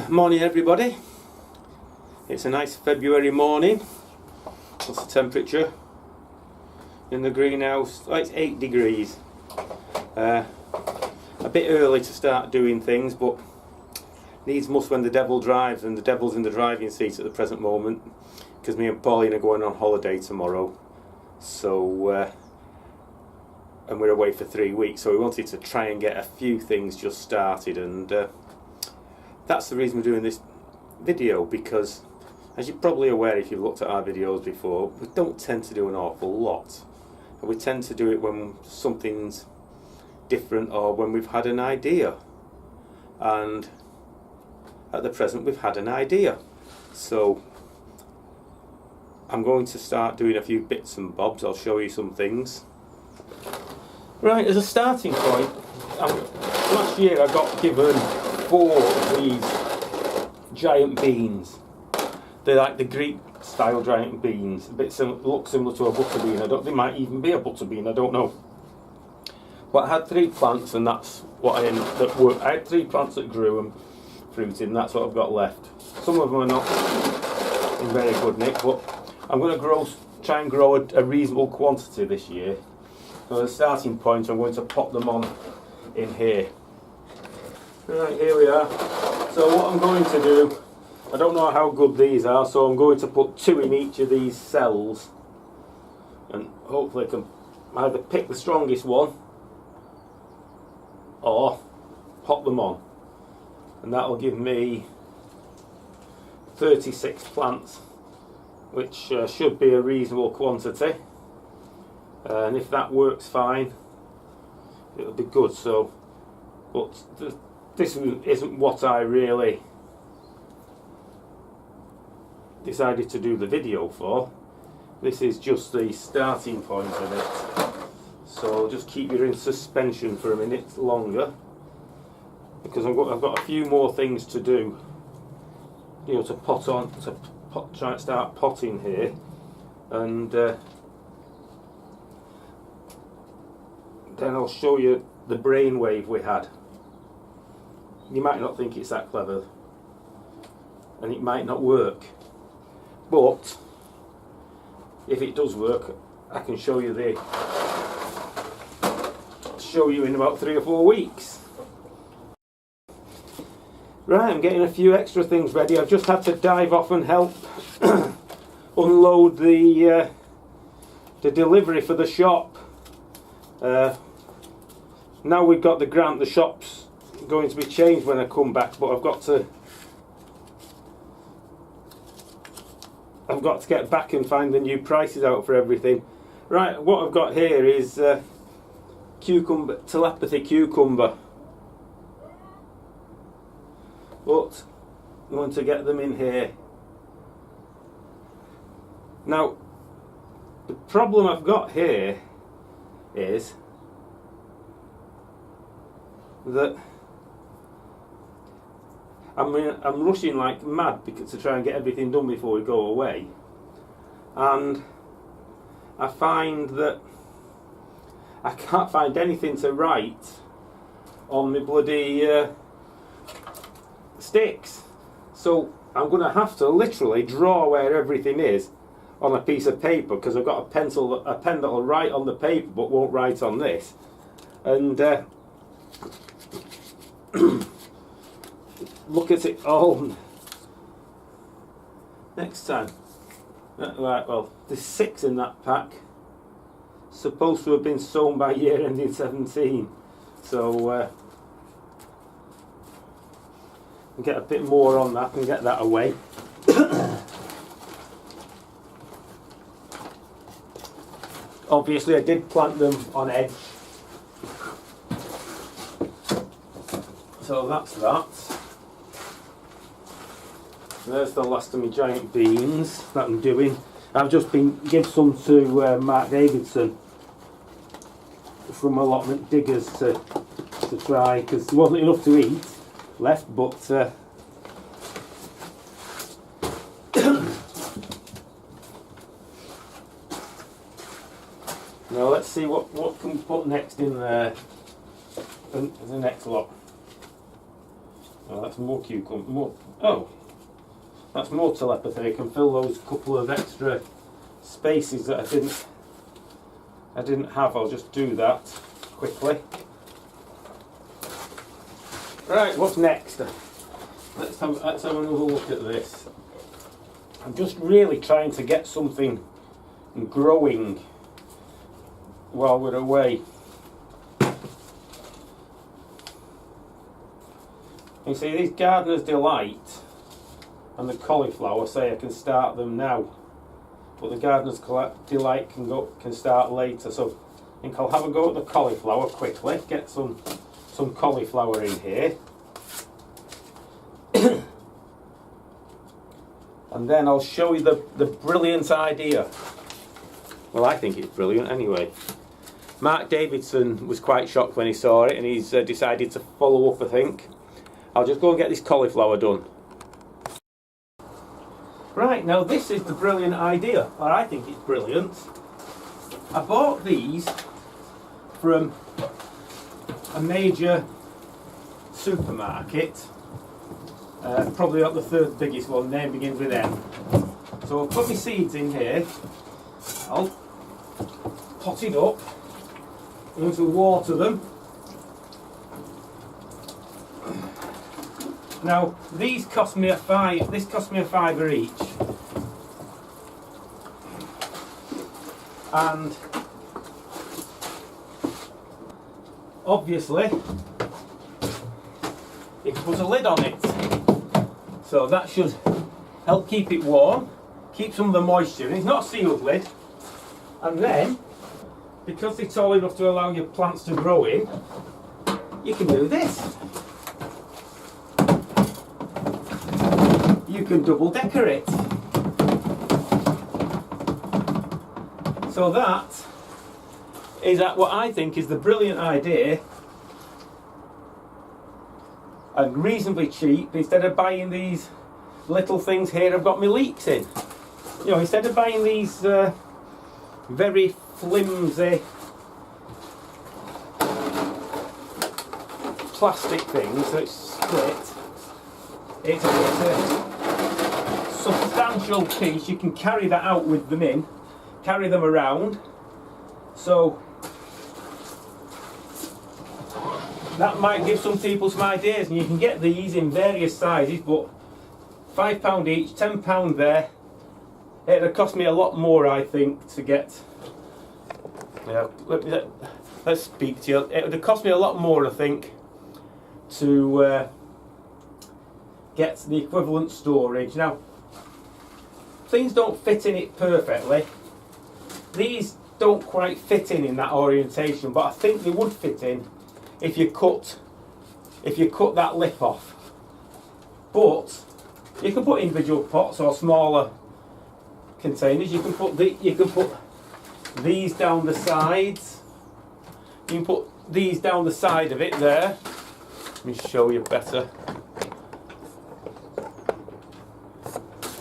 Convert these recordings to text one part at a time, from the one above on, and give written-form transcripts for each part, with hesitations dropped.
Morning everybody. It's a nice February morning. What's the temperature in the greenhouse? Oh, it's 8 degrees. A bit early to start doing things, but needs must when the devil drives, and the devil's in the driving seat at the present moment because me and Pauline are going on holiday tomorrow. So and we're away for 3 weeks, so we wanted to try and get a few things just started, and that's the reason we're doing this video, because as you're probably aware if you've looked at our videos before, we don't tend to do an awful lot, and we tend to do it when something's different or when we've had an idea, and at the present we've had an idea. So I'm going to start doing a few bits and bobs. I'll show you some things. Right, as a starting point, last year I got given 4 of these giant beans. They're like the Greek style giant beans, a bit look similar to a butter bean. They might even be a butter bean, I don't know. But I had 3 plants, and that's what I ended up with. I had 3 plants that grew and fruited, and that's what I've got left. Some of them are not in very good nick, but I'm going to try and grow a reasonable quantity this year. So as a starting point, I'm going to pop them on in here. Right, here we are. So what I'm going to do, I don't know how good these are, so I'm going to put 2 in each of these cells, and hopefully I can either pick the strongest one or pop them on, and that'll give me 36 plants, which should be a reasonable quantity, and if that works fine, it'll be good. So, but this isn't what I really decided to do the video for. This is just the starting point of it. So just keep you in suspension for a minute longer, because I've got a few more things to do. You know, to try and start potting here, and then I'll show you the brainwave we had. You might not think it's that clever, and it might not work, but if it does work, I can show you in about 3 or 4 weeks. Right, I'm getting a few extra things ready. I've just had to dive off and help unload the delivery for the shop. Now we've got the grant, the shop's going to be changed when I come back, but I've got to get back and find the new prices out for everything. Right, what I've got here is telepathy cucumber, but I'm going to get them in here. Now the problem I've got here is that I'm rushing like mad to try and get everything done before we go away, and I find that I can't find anything to write on my bloody sticks. So I'm going to have to literally draw where everything is on a piece of paper, because I've got a pen that will write on the paper but won't write on this. And look at it all next time. Right, well, there's 6 in that pack. Supposed to have been sown by year ending 17. So get a bit more on that and get that away. Obviously I did plant them on edge, so that's that. There's the last of my giant beans that I'm doing. I've just been give some to Mark Davidson from allotment diggers to try, because there wasn't enough to eat left, but now let's see what can we put next in there, the next lot. Oh, that's more cucumber. More. Oh, that's more telepathy. I can fill those couple of extra spaces that I didn't have. I'll just do that quickly. Right, what's next? Let's have another look at this. I'm just really trying to get something growing while we're away. You see, these Gardener's Delight and the cauliflower say I can start them now, but the Gardener's Delight can start later. So I think I'll have a go at the cauliflower quickly. Get some cauliflower in here, and then I'll show you the brilliant idea. Well, I think it's brilliant anyway. Mark Davidson was quite shocked when he saw it, and he's decided to follow up, I think. I'll just go and get this cauliflower done. Right, now this is the brilliant idea, or I think it's brilliant. I bought these from a major supermarket, probably not the third biggest one, name begins with M. So I'll put my seeds in here, I'll pot it up, I'm going to water them. Now these cost me this cost me a £5 each, and obviously you can put a lid on it, so that should help keep it warm, keep some of the moisture in. It's not a sealed lid, and then because it's tall enough to allow your plants to grow in, you can do this. You can double decker it. So that is what I think is the brilliant idea, and reasonably cheap. Instead of buying these little things here I've got my leeks in, you know, instead of buying these very flimsy plastic things that split, it's a substantial piece. You can carry that out with them in, carry them around, so that might give some people some ideas. And you can get these in various sizes, but £5 each, £10 there. It'd cost me a lot more, I think, to get. Yeah, let's speak to you. It would cost me a lot more, I think, to get the equivalent storage. Now, things don't fit in it perfectly. These don't quite fit in that orientation, but I think they would fit in if you cut that lip off. But you can put individual pots or smaller containers. You can put these down the sides. You can put these down the side of it there. Let me show you better.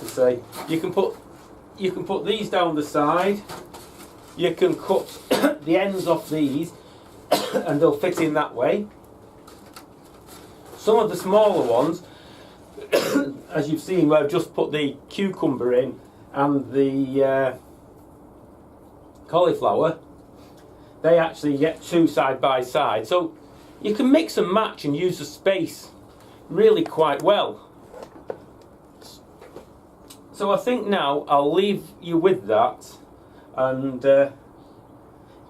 Say you can put these down the side. You can cut the ends off these and they'll fit in that way. Some of the smaller ones, as you've seen, where I've just put the cucumber in and the cauliflower, they actually get two side by side, so you can mix and match and use the space really quite well. So I think now I'll leave you with that and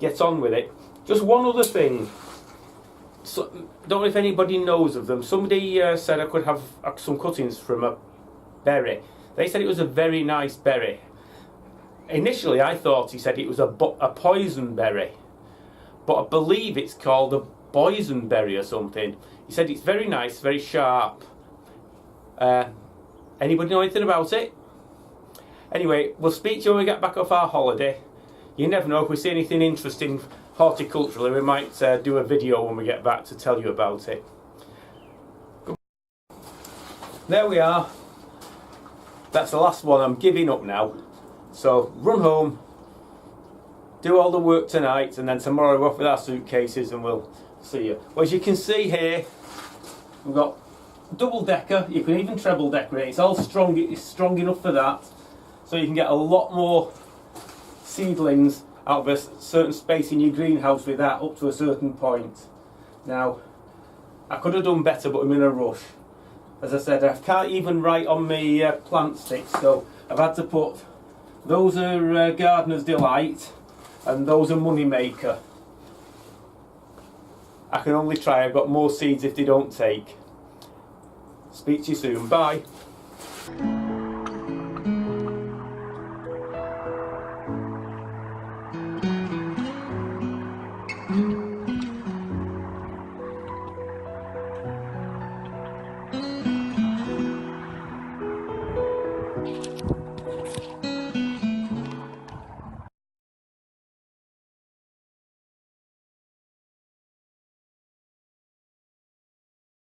get on with it. Just one other thing. So, don't know if anybody knows of them. Somebody said I could have some cuttings from a berry. They said it was a very nice berry. Initially I thought he said it was a poison berry, but I believe it's called a boysenberry or something. He said it's very nice, very sharp. Anybody know anything about it? Anyway, we'll speak to you when we get back off our holiday. You never know, if we see anything interesting horticulturally, we might do a video when we get back to tell you about it. There we are. That's the last one. I'm giving up now. So run home, do all the work tonight, and then tomorrow we're off with our suitcases and we'll see you. Well, as you can see here, we've got double decker, you can even treble decorate. It's all strong, it's strong enough for that. So you can get a lot more seedlings out of a certain space in your greenhouse with that up to a certain point. Now, I could have done better, but I'm in a rush. As I said, I can't even write on my plant sticks, so I've had to put those are Gardener's Delight and those are Money Maker. I can only try, I've got more seeds if they don't take. Speak to you soon, bye.